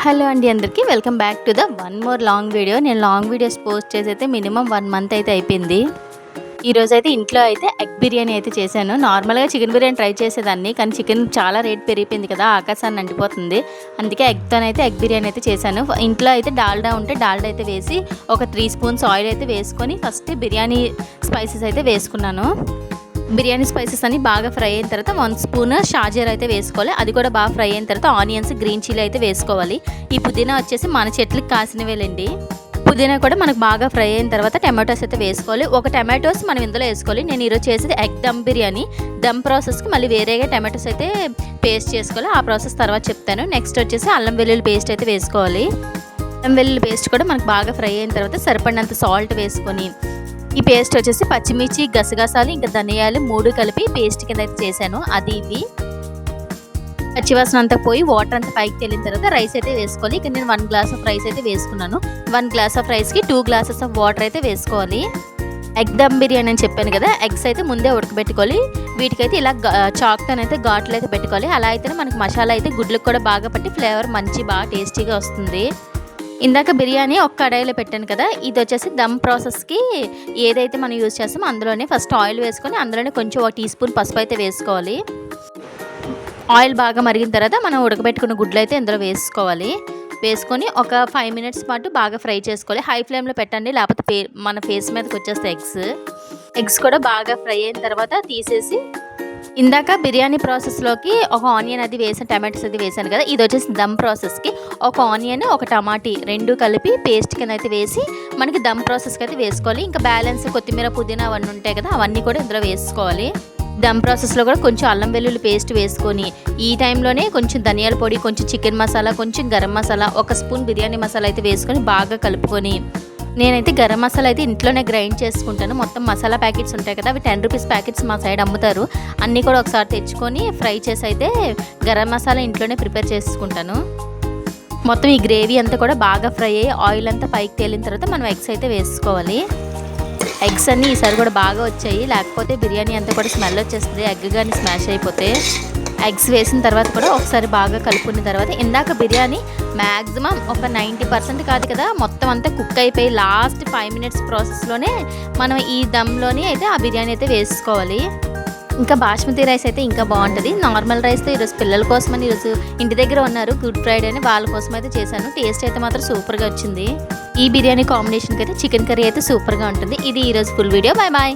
Hello అండి, అందరికీ welcome back to the one more long video. నేను లాంగ్ వీడియోస్ పోస్ట్ చేసి అయితే మినిమం 1 మంత్ అయితే అయిపోయింది. ఈరోజు అయితే ఇంట్లో అయితే ఎగ్ బిర్యానీ అయితే చేశాను. నార్మల్గా చికెన్ బిర్యానీ ట్రై చేసేదాన్ని, కానీ చికెన్ చాలా రేట్ పెరిగిపోయింది కదా, ఆకాశాన్ని అంటిపోతుంది. అందుకే ఎగ్తోనైతే ఎగ్ బిర్యానీ అయితే చేశాను. ఇంట్లో అయితే డాల్డా ఉంటే డాల్డా అయితే వేసి ఒక 3 స్పూన్స్ ఆయిల్ అయితే వేసుకొని ఫస్ట్ బిర్యానీ స్పైసెస్ అయితే వేసుకున్నాను. బిర్యానీ స్పైసెస్ అన్ని బాగా ఫ్రై అయిన తర్వాత 1 స్పూన్ షాజీరా అయితే వేసుకోవాలి. అది కూడా బాగా ఫ్రై అయిన తర్వాత ఆనియన్స్, గ్రీన్ చిల్లీ అయితే వేసుకోవాలి. ఈ పుదీనా వచ్చేసి మన చెట్లకి కాసినవేలండి. పుదీనా కూడా మనకు బాగా ఫ్రై అయిన తర్వాత టమాటోస్ అయితే వేసుకోవాలి. ఒక టమాటోస్ మనం ఇందులో వేసుకోవాలి. నేను ఈరోజు చేసేది ఎగ్ దమ్ బిర్యానీ. దమ్ ప్రాసెస్కి మళ్ళీ వేరేగా టమాటోస్ అయితే పేస్ట్ చేసుకోవాలి. ఆ ప్రాసెస్ తర్వాత చెప్తాను. నెక్స్ట్ వచ్చేసి అల్లం వెల్లుల్లి పేస్ట్ అయితే వేసుకోవాలి. అల్లం వెల్లుల్లి పేస్ట్ కూడా మనకు బాగా ఫ్రై అయిన తర్వాత సరిపడినంత సాల్ట్ వేసుకొని, ఈ పేస్ట్ వచ్చేసి పచ్చిమిర్చి, గసగసాలు, ఇంకా ధనియాలు 3 కలిపి పేస్ట్ కింద అయితే చేశాను. అది ఇవి పచ్చివాసన అంతా పోయి వాటర్ అంతా పైకి తేలిన తర్వాత రైస్ అయితే వేసుకోవాలి. ఇక్కడ నేను 1 గ్లాస్ ఆఫ్ రైస్ అయితే వేసుకున్నాను. 1 గ్లాస్ ఆఫ్ రైస్కి 2 గ్లాసెస్ ఆఫ్ వాటర్ అయితే వేసుకోవాలి. ఎగ్ దమ్ బిర్యానీ అని చెప్పాను కదా, ఎగ్స్ అయితే ముందే ఉడకబెట్టుకోవాలి. వీటికైతే ఇలా చాక్తోనైతే ఘాట్లు అయితే పెట్టుకోవాలి. అలా అయితేనే మనకి మసాలా అయితే గుడ్లకు కూడా బాగా పట్టి ఫ్లేవర్ మంచి బాగా టేస్టీగా వస్తుంది. ఇందాక బిర్యానీ ఒక కడాయిలో పెట్టాను కదా, ఇది వచ్చేసి దమ్ ప్రాసెస్కి ఏదైతే మనం యూజ్ చేస్తామో అందులోనే ఫస్ట్ ఆయిల్ వేసుకొని అందులోనే కొంచెం 1 టీ స్పూన్ పసుపు అయితే వేసుకోవాలి. ఆయిల్ బాగా మరిగిన తర్వాత మనం ఉడకబెట్టుకున్న గుడ్లు అయితే ఇందులో వేసుకోవాలి. వేసుకొని ఒక 5 మినిట్స్ పాటు బాగా ఫ్రై చేసుకోవాలి. హై ఫ్లేమ్లో పెట్టండి, లేకపోతే మన ఫేస్ మీదకి వచ్చేస్తాయి ఎగ్స్ కూడా బాగా ఫ్రై అయిన తర్వాత తీసేసి, ఇందాక బిర్యానీ ప్రాసెస్లోకి ఒక ఆనియన్ అది వేసాను, టమాటోస్ అది వేసాను కదా, ఇది వచ్చేసి దమ్ ప్రాసెస్కి ఒక ఆనియన్, ఒక టమాటీ 2 కలిపి పేస్ట్ కింద అయితే వేసి మనకి దమ్ ప్రాసెస్కి అయితే వేసుకోవాలి. ఇంకా బ్యాలెన్స్ కొత్తిమీర, పుదీనా అవన్నీ ఉంటాయి కదా, అవన్నీ కూడా ఇందులో వేసుకోవాలి. దమ్ ప్రాసెస్లో కూడా కొంచెం అల్లం వెల్లుల్లి పేస్ట్ వేసుకొని ఈ టైంలోనే కొంచెం ధనియాల పొడి, కొంచెం చికెన్ మసాలా, కొంచెం గరం మసాలా, 1 స్పూన్ బిర్యానీ మసాలా అయితే వేసుకొని బాగా కలుపుకొని, నేనైతే గరం మసాలా అయితే ఇంట్లోనే గ్రైండ్ చేసుకుంటాను. మొత్తం మసాలా ప్యాకెట్స్ ఉంటాయి కదా, అవి 10 రూపీస్ ప్యాకెట్స్ మా సైడ్ అమ్ముతారు. అన్నీ కూడా ఒకసారి తెచ్చుకొని ఫ్రై చేసి అయితే గరం మసాలా ఇంట్లోనే ప్రిపేర్ చేసుకుంటాను. మొత్తం ఈ గ్రేవీ అంతా కూడా బాగా ఫ్రై అయ్యి ఆయిల్ అంతా పైకి తేలిన తర్వాత మనం ఎగ్స్ అయితే వేసుకోవాలి. ఎగ్స్ అన్నీ ఈసారి కూడా బాగా వచ్చాయి, లేకపోతే బిర్యానీ అంతా కూడా స్మెల్ వచ్చేస్తుంది ఎగ్ కానీ స్మాష్ అయిపోతే. ఎగ్స్ వేసిన తర్వాత కూడా ఒకసారి బాగా కలుపుకున్న తర్వాత, ఇందాక బిర్యానీ మ్యాక్సిమం ఒక 90% కాదు కదా, మొత్తం అంతా కుక్ అయిపోయి లాస్ట్ 5 మినిట్స్ ప్రాసెస్లోనే మనం ఈ దమ్లోనే అయితే ఆ బిర్యానీ అయితే వేసుకోవాలి. ఇంకా బాస్మతి రైస్ అయితే ఇంకా బాగుంటుంది. నార్మల్ రైస్తో ఈరోజు పిల్లల కోసమని, ఈరోజు ఇంటి దగ్గర ఉన్నారు గుడ్ ఫ్రైడే అని, వాళ్ళ కోసం అయితే చేశాను. టేస్ట్ అయితే మాత్రం సూపర్గా వచ్చింది. ఈ బిర్యానీ కాంబినేషన్కి అయితే చికెన్ కర్రీ అయితే సూపర్గా ఉంటుంది. ఇది ఈరోజు ఫుల్ వీడియో. Bye bye.